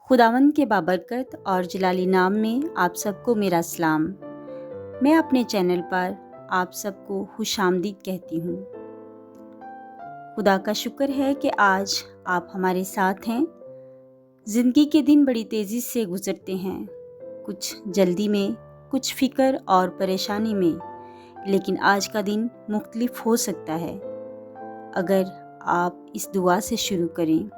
खुदावंद के बाबरकत और जलाली नाम में आप सबको मेरा सलाम। मैं अपने चैनल पर आप सबको खुशामदीद कहती हूँ। खुदा का शुक्र है कि आज आप हमारे साथ हैं। ज़िंदगी के दिन बड़ी तेज़ी से गुज़रते हैं, कुछ जल्दी में, कुछ फ़िक्र और परेशानी में, लेकिन आज का दिन मुख्तलिफ हो सकता है। अगर आप इस दुआ से शुरू करें,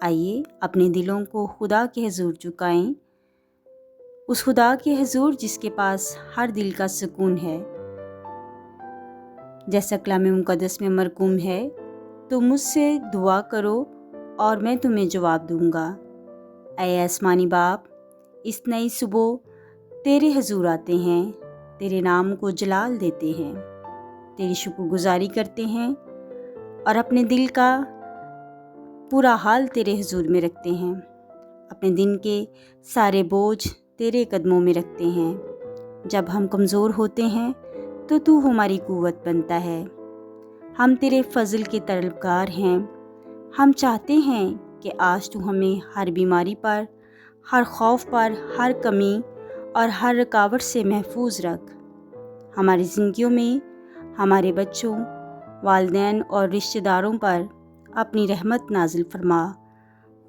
आइए अपने दिलों को खुदा के हुज़ूर झुकाएं, उस खुदा के हुज़ूर जिसके पास हर दिल का सुकून है। जैसा कलाम मुक़द्दस में मरकूम है, तो मुझसे दुआ करो और मैं तुम्हें जवाब दूंगा। ऐ आसमानी बाप, इस नई सुबह तेरे हुज़ूर आते हैं, तेरे नाम को जलाल देते हैं, तेरी शुक्रगुजारी करते हैं और अपने दिल का पूरा हाल तेरे हुज़ूर में रखते हैं। अपने दिन के सारे बोझ तेरे कदमों में रखते हैं। जब हम कमज़ोर होते हैं तो तू हमारी कुव्वत बनता है। हम तेरे फजल के तलबगार हैं। हम चाहते हैं कि आज तू हमें हर बीमारी पर, हर खौफ पर, हर कमी और हर रुकावट से महफूज रख। हमारी ज़िंदगियों में हमारे बच्चों, वालिदैन और रिश्तेदारों पर अपनी रहमत नाजिल फरमा।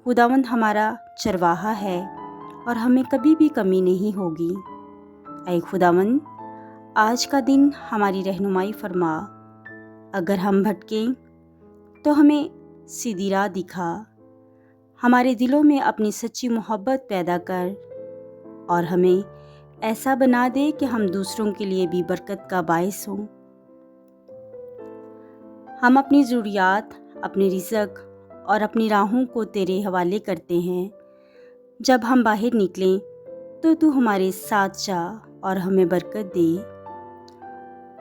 खुदावंद हमारा चरवाहा है और हमें कभी भी कमी नहीं होगी। ऐ खुदावंद, आज का दिन हमारी रहनुमाई फरमा। अगर हम भटकें तो हमें सीधी राह दिखा। हमारे दिलों में अपनी सच्ची मोहब्बत पैदा कर और हमें ऐसा बना दे कि हम दूसरों के लिए भी बरकत का बायस हों। हम अपनी ज़रूरियात, अपने रिज़्क़ और अपनी राहों को तेरे हवाले करते हैं। जब हम बाहर निकलें तो तू हमारे साथ जा और हमें बरकत दे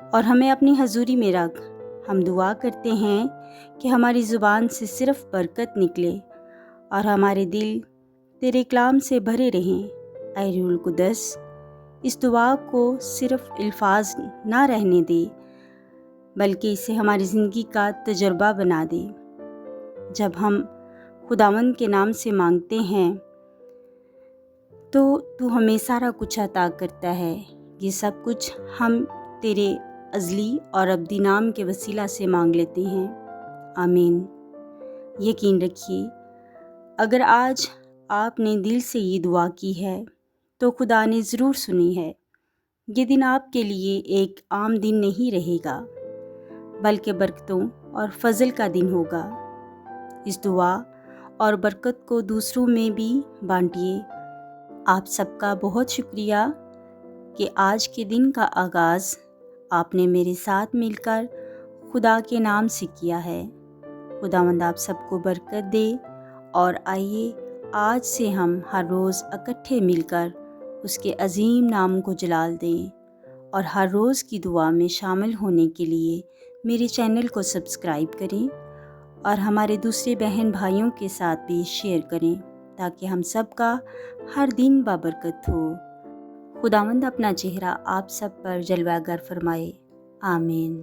और हमें अपनी हजूरी में रख। हम दुआ करते हैं कि हमारी ज़ुबान से सिर्फ़ बरकत निकले और हमारे दिल तेरे कलाम से भरे रहें। ऐ रूहुल कुद्दस, इस दुआ को सिर्फ़ अल्फाज ना रहने दे, बल्कि इसे हमारी ज़िंदगी का तजुर्बा बना दे। जब हम खुदावंद के नाम से मांगते हैं तो तू हमें सारा कुछ अता करता है। ये सब कुछ हम तेरे अज़ली और अब्दी नाम के वसीला से मांग लेते हैं। आमीन। यकीन रखिए, अगर आज आपने दिल से ये दुआ की है तो खुदा ने ज़रूर सुनी है। ये दिन आपके लिए एक आम दिन नहीं रहेगा, बल्कि बरकतों और फजल का दिन होगा। इस दुआ और बरकत को दूसरों में भी बांटिए। आप सबका बहुत शुक्रिया कि आज के दिन का आगाज़ आपने मेरे साथ मिलकर खुदा के नाम से किया है। खुदावंद आप सबको बरकत दे और आइए आज से हम हर रोज़ इकट्ठे मिलकर उसके अजीम नाम को जलाल दें और हर रोज़ की दुआ में शामिल होने के लिए मेरे चैनल को सब्सक्राइब करें और हमारे दूसरे बहन भाइयों के साथ भी शेयर करें, ताकि हम सब का हर दिन बाबरकत हो। खुदावंद अपना चेहरा आप सब पर जलवागर फरमाए। आमीन।